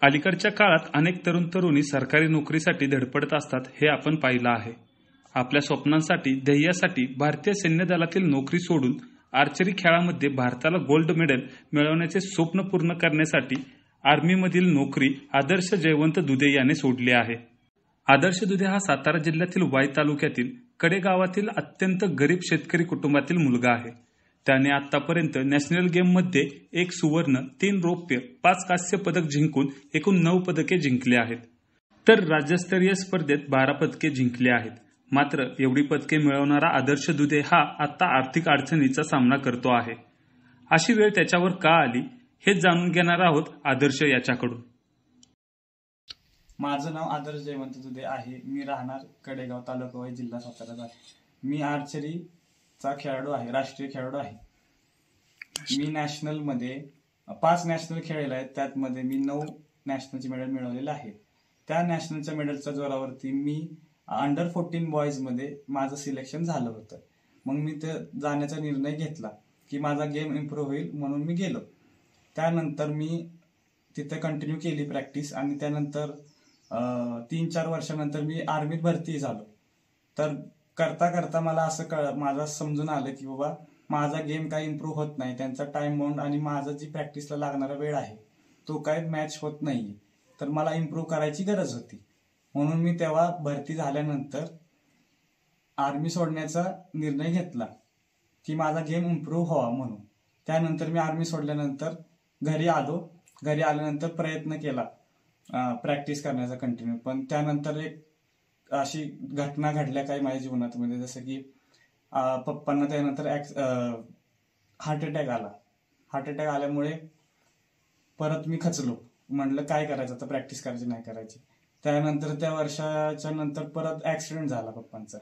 अलीकडच्या काळात अनेक तरुण तरुणी सरकारी नोकरीसाठी धडपडत असतात हे आपण पाहिलं आहे. आपल्या स्वप्नांसाठी ध्येयासाठी भारतीय सैन्य दलातील नोकरी सोडून आर्चरी खेळामध्ये भारताला गोल्ड मेडल मिळवण्याचे स्वप्न पूर्ण करण्यासाठी आर्मीमधील नोकरी आदर्श जयवंत दुधे याने सोडली आहे. आदर्श दुधे हा सातारा जिल्ह्यातील वाई तालुक्यातील कडे गावातील अत्यंत गरीब शेतकरी कुटुंबातील मुलगा आहे. त्याने आतापर्यंत नॅशनल गेममध्ये 1 सुवर्ण, 3 रौप्य, 5 कांस्य पदक जिंकून एकूण 9 पदके जिंकली आहेत. तर राज्यस्तरीय स्पर्धेत 12 पदके जिंकली आहेत. मात्र एवढी पदके मिळवणारा आदर्श दुधे हा आता आर्थिक अडचणीचा सामना करतो आहे. अशी वेळ त्याच्यावर का आली हे जाणून घेणार आहोत आदर्श याच्याकडून. माझं नाव आदर्श जयवंत दुधे आहे. मी राहणार कडेगाव, तालुका वाई, जिल्हा सातारा आहे. मी आर्चरीचा खेळाडू आहे, राष्ट्रीय खेळाडू आहे. मी नॅशनल मध्ये 5 नॅशनल खेळले आहेत. त्यामध्ये मी 9 नॅशनलचे मेडल मिळवलेले आहेत. त्या नॅशनलच्या मेडलच्या जोरावरती मी अंडर 14 बॉईज मध्ये माझं सिलेक्शन झालं होतं. मग मी ते जाण्याचा निर्णय घेतला की माझा गेम इम्प्रूव्ह होईल म्हणून मी गेलो. त्यानंतर मी तिथे कंटिन्यू केली प्रॅक्टिस आणि त्यानंतर 3-4 वर्षानंतर मी आर्मीत भरती झालो. तर करता करता मला असं माझं समजून आलं की बाबा माझा गेम काही इम्प्रूव्ह होत नाही. त्यांचा टाइम बाउंड आणि माझा जी प्रॅक्टिसला लागणारा वेळ आहे तो काही मॅच होत नाहीये. तर मला इम्प्रूव्ह करायची गरज होती. म्हणून मी तेव्हा भरती झाल्यानंतर आर्मी सोडण्याचा निर्णय घेतला की माझा गेम इम्प्रूव्ह व्हावा म्हणून. त्यानंतर मी आर्मी सोडल्यानंतर घरी आलो. घरी आल्यानंतर प्रयत्न केला प्रॅक्टिस करण्याचा कंटिन्यू. पण त्यानंतर एक अशी घटना घडल्या काही माझ्या जीवनामध्ये, जसं की पप्पांना त्यानंतर हार्ट अटॅक आला. हार्ट अटॅक आल्यामुळे परत मी खचलो. म्हटलं काय करायचं आता, प्रॅक्टिस करायची नाही करायची. त्यानंतर त्या वर्षाच्या नंतर परत ऍक्सिडेंट झाला पप्पांचा.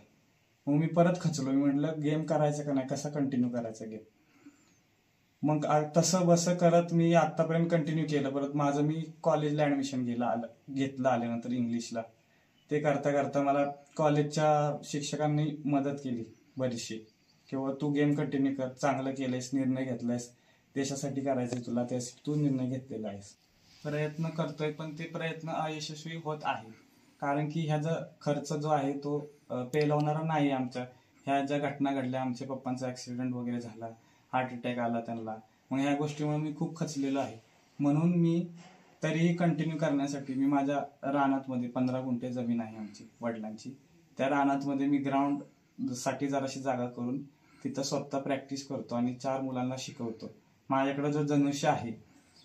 मग मी परत खचलो. मी म्हटलं गेम करायचं का नाही, कसा कंटिन्यू करायचा गेम. मग तसं बसं करत मी आतापर्यंत कंटिन्यू केलं. परत माझं मी कॉलेजला ऍडमिशन घेतलं आल्यानंतर इंग्लिशला. ते करता करता मला कॉलेजच्या शिक्षकांनी मदत केली बरीचशी, किंवा तू गेम कंटिन्यू कर, चांगलं केलंयस, निर्णय घेतलायस, देशासाठी करायचंय तुला, त्यासाठी तू निर्णय घेतलेला आहेस. प्रयत्न करतोय पण ते प्रयत्न अयशस्वी होत आहे. कारण की ह्याचा खर्च जो आहे तो पेलवणारा नाही. आमच्या ह्या ज्या घटना घडल्या, आमच्या पप्पांचा ऍक्सिडेंट वगैरे झाला, हार्ट अटॅक आला त्यांना, मग ह्या गोष्टीमुळे मी खूप खचलेलो आहे. म्हणून मी तरीही कंटिन्यू करण्यासाठी मी माझ्या रानातमध्ये 15 गुंठे जमीन आहे आमची वडिलांची. त्या रानातमध्ये मी ग्राउंड साठी जराशी जागा करून तिथं स्वतः प्रॅक्टिस करतो आणि 4 मुलांना शिकवतो. माझ्याकडे जो धनुष्य आहे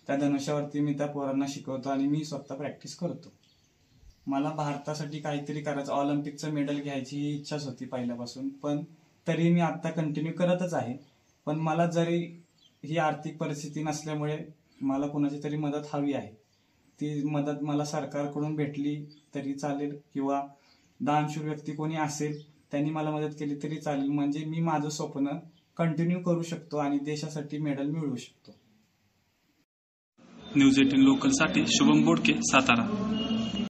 त्या धनुष्यावरती मी त्या पोरांना शिकवतो आणि मी स्वतः प्रॅक्टिस करतो. मला भारतासाठी काहीतरी करायचं, ऑलिम्पिकचं मेडल घ्यायची ही इच्छाच होती पहिल्यापासून. पण तरी मी आता कंटिन्यू करतच आहे. पण मला जरी ही आर्थिक परिस्थिती नसल्यामुळे मला कोणाची तरी मदत हवी आहे. ती मदत मला सरकारकडून भेटली तरी चालेल, किंवा दानशूर व्यक्ती कोणी असेल त्यांनी मला मदत केली तरी चालेल. म्हणजे मी माझं स्वप्न कंटिन्यू करू शकतो आणि देशासाठी मेडल मिळवू शकतो. न्यूज 18 लोकलसाठी शुभम बोडके, सातारा.